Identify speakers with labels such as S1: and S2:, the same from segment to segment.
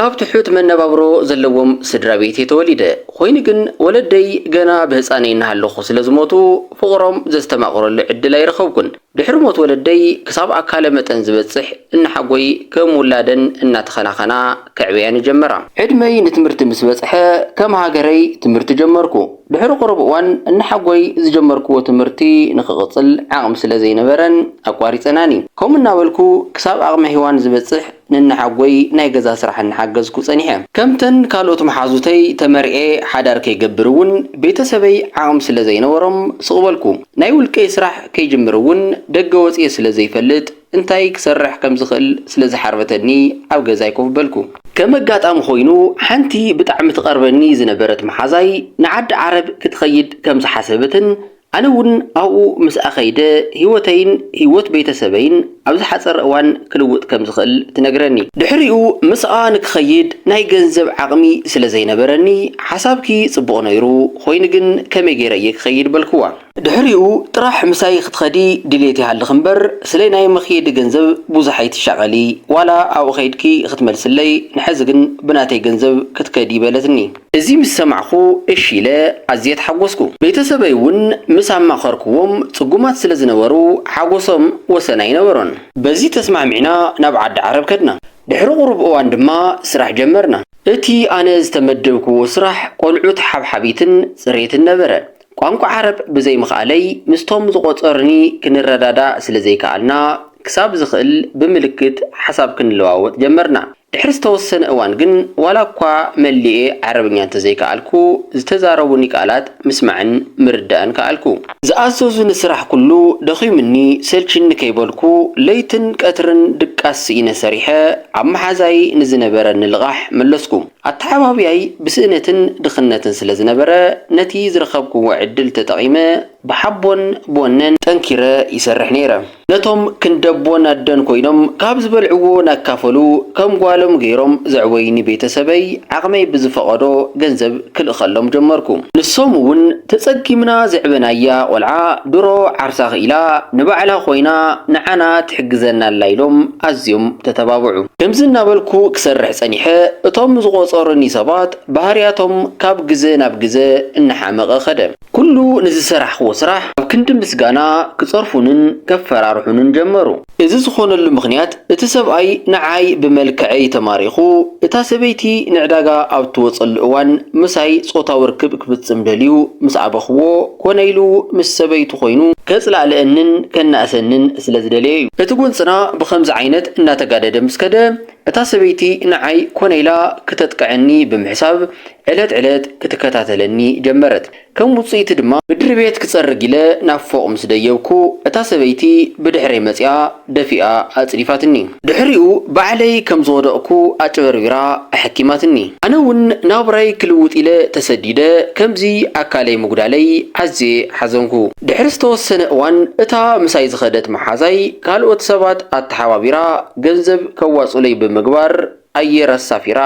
S1: ካብ ትሑት መነባብሮ ዘለዎም ስድራ ቤት የተወሊደ ኮይኑ ግን ወለደይ ገና በህፃነይ እናሃለኹ ስለ ዝሞቱ ፍቅሮም ዘስተማቕረሉ ዕድል ኣይረኸብኩን ድሕሪ ሞት ወለደይ ክሳብ ኣካለ መጠን ዝበፅሕ እናሓጎይ ከም ውላደን እናተኸናኸና ክዕብያን ጀመራ ዕድመይ ንትምህርቲ ምስ በፅሐ ከም ሃገረይ ትምህርቲ ጀመርኩ ድሕሪ ቁርብ እዋን እናሓጎይ ዝጀመርክዎ ትምህርቲ ንኽቕፅል ዓቕሚ ስለ ዘይነበረን ኣቋሪፀናኒ ከምኡ እናበልኩ ክሳብ ኣቕመ ሂዋን ዝበፅሕ ንናሓጎይ ናይ ገዛ ስራሕ እናሓገዝኩ ፀኒሐ ከምተን ካልኦት መሓዙተይ ተመርኤ ሓዳር ከይገብር እውን ቤተሰበይ ዓቕሚ ስለ ዘይነበሮም ስቕበልኩ ናይ ውልቀይ ስራሕ ከይጅምር እውን ደገ ወፅየ ስለ ዘይፈልጥ እንታይ ክሰርሕ ከም ዝኽእል ስለ ዝሓርበተኒ ኣብ ገዛይ ኮፍ በልኩ ከም ኣጋጣሚ ኮይኑ ሓንቲ ብጣዕሚ ትቐርበኒ ዝነበረት መሓዛይ ንዓዲ ዓረብ ክትኸይድ ከም ዝሓሰበትን ኣነ እውን ኣብኡ ምስ ኣኸይደ ህይወተይን ህይወት ቤተሰበይን ኣብ ዝሓፀረ እዋን ክልውጥ ከም ዝኽእል ትነግረኒ ድሕሪኡ ምስኣ ንክኸይድ ናይ ገንዘብ ዓቕሚ ስለ ዘይነበረኒ ሓሳብኪ ጽቡቕ ነይሩ ኮይኑ ግን ከመይ ገይረ እየ ክኸይድ በልክዋ ድሕሪኡ ጥራሕ ምሳይ ክትኸዲ ድሌት ይሃልኽ እምበር ስለ ናይ መኽየዲ ገንዘብ ብዙሕ ኣይትሻቐሊ ዋላ ኣብኡ ኸይድኪ ክትመልስለይ ንሕዚ ግን ብናተይ ገንዘብ ክትከዲ በለትኒ እዚ ምስ ሰማዕኹ እሺ ኢለ ኣዝየ ተሓጎስኩ ቤተሰበይ እውን ምስ ኣማኸርክዎም ጽጉማት ስለ ዝነበሩ ሓጎሶም ወሰን ኣይነበሮን በዚ ተስማዕሚዕና ናብ ዓዲ ዓረብ ከድና ድሕሪ ቁርብ እዋን ድማ ስራሕ ጀመርና እቲ ኣነ ዝተመደብክዎ ስራሕ ቆልዑት ሓብሓቢትን ጽሬትን ነበረ ቋንቋ ዓረብ ብዘይ ምኽኣለይ ምስቶም ዝቆፀርኒ ክንረዳዳ ስለ ዘይከኣልና ክሳብ ዝኽእል ብምልክት ሓሳብ ክንለዋወጥ ጀመርና ድሕሪ ዝተወሰነ እዋን ግን ዋላ እኳ መሊኤ ዓረብኛ እንተዘይከኣልኩ ዝተዛረቡኒ ቃላት ምስማዕን ምርዳእን ከኣልኩ ዝኣዘዙኒ ስራሕ ኩሉ ደኺሙኒ ሰልችኒ ከይበልኩ ለይትን ቀትርን ድቃስ ኢነ ሰሪሐ ኣብ መሓዛይ ንዝነበረኒ ልቓሕ መለስኩ ኣተሓባብያይ ብስእነትን ድኽነትን ስለ ዝነበረ ነቲ ዝረኸብክዎ ዕድል ተጠቒመ ብሓቦን ቦነን ጠንኪረ ይሰርሕ ነይረ ነቶም ክንደቦን ኣደን ኮይኖም ካብ ዝበልዕዎ ናካፈሉ ከም ጓሎም ገይሮም ዘዕወይኒ ቤተሰበይ ዓቕመይ ብዝፈቐዶ ገንዘብ ክልእኸሎም ጀመርኩ ንሶም እውን ተጸጊምና ዘዕበናያ ቆልዓ ድሮ ዓርሳ ኽኢላ ንባዕላ ኮይና ንዓና ትሕግዘና ኢሎም ኣዝዮም ተተባብዑ ከምዚ እናበልኩ ክሰርሕ ፀኒሐ እቶም ዝቆፀሩኒ ሰባት ባህርያቶም ካብ ግዘ ናብ ግዘ እናሓመቐ ኸደ ኩሉ ንዝሰራሕዎ ስራሕ ኣብ ክንዲ ምስጋና ክጸርፉንን ከፈራርሑንን ጀመሩ እዚ ዝኾነሉ ምኽንያት እቲ ሰብኣይ ንዓይ ብመልክዐይ ተማሪኹ እታ ሰበይቲ ንዕዳጋ ኣብ ትወፀሉ እዋን ምሳይ ጾታዊ ርክብ ክፍጽም ደልዩ ምስ ኣበኽዎ ኮነ ኢሉ ምስ ሰበይቱ ኮይኑ ከጽላልአንን ከናእሰንን ስለ ዝደለየ እዩ እቲ ጉንፅና ብኸምዚ ዓይነት እናተጋደደ ምስ ከደ እታ ሰበይቲ ንዓይ ኮነ ኢላ ክተጥቅዐኒ ብምሕሳብ ዕለት ዕለት ክትከታተለኒ ጀመረት ከም ውፅኢት ድማ ምድሪ ቤት ክጸርግ ኢለ ናብ ፎቕ ምስ ደየብኩ እታ ሰበይቲ ብድሕረይ መፅያ ደፊኣ ኣጽሪፋትኒ ድሕሪኡ ባዕለይ ከም ዝወደቕኩ ኣጭበርቢራ ኣሐኪማትኒ ኣነ እውን ናብራይ ክልውጥ ኢለ ተሰዲደ ከምዚ ኣካለይ ምጉዳለይ ኣዝየ ሓዘንኩ ድሕሪ ዝተወሰነ እዋን እታ ምሳይ ዝኸደት መሓዛይ ካልኦት ሰባት ኣተሓባቢራ ገንዘብ ከዋጹለይ ብምግባር ኣየር ኣሳፊራ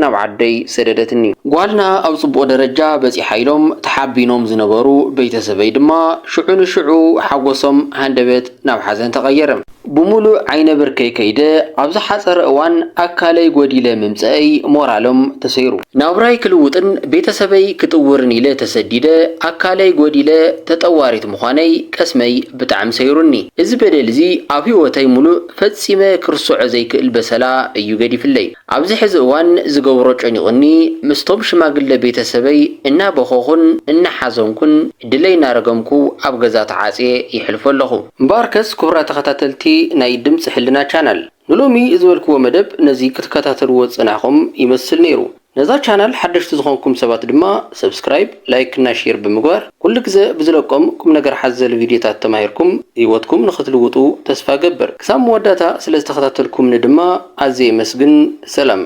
S1: ናብ ዓደይ ሰደደትኒ ጓልና ኣብ ጽቡቕ ደረጃ በፂሓ ኢሎም ተሓቢኖም ዝነበሩ ቤተሰበይ ድማ ሽዑ ንሽዑ ሓጎሶም ሃንደበት ናብ ሓዘን ተቐየረ ብሙሉእ ዓይነ ብርከይ ከይደ ኣብ ዝሓፀረ እዋን ኣካለይ ጎዲለ ምምፅአይ ሞራሎም ተሰይሩ ናብራይ ክልውጥን ቤተሰበይ ክጥውርን ኢለ ተሰዲደ ኣካለይ ጎዲለ ተጠዋሪት ምዃነይ ቀስመይ ብጣዕሚ ሰይሩኒ እዚ በደል እዚ ኣብ ህይወተይ ሙሉእ ፈጺመ ክርስዖ ዘይክእል በሰላ እዩ ገዲፍለይ ኣብዚ ሕዚ እዋን ዝገብሮ ጨኒቑኒ ምስቶም ሽማግለ ቤተሰበይ እናበኸኹን እናሓዘንኩን ድለይ እናረገምኩ ኣብ ገዛ ተዓፅየ ይሕልፎ ኣለኹ እምበኣርከስ ክቡራት ተኸታተልቲ ናይ ድምፂ ሕልና ቻናል ንሎሚ ዝበልክዎ መደብ ነዚ ክትከታተልዎ ጽናኹም ይመስል ነይሩ ነዛ ቻናል ሓደሽቲ ዝኾንኩም ሰባት ድማ ሰብስክራይብ ላይክ እና ሼር ብምግባር ኩሉ ግዜ ብዝለቆም ቁም ነገር ሓዘል ቪድዮታት ተማሂርኩም ህይወትኩም ንኽትልውጡ ተስፋ ገበር ክሳብ መወዳእታ ስለ ዝተኸታተልኩምኒ ድማ ኣዝየ መስግን ሰላም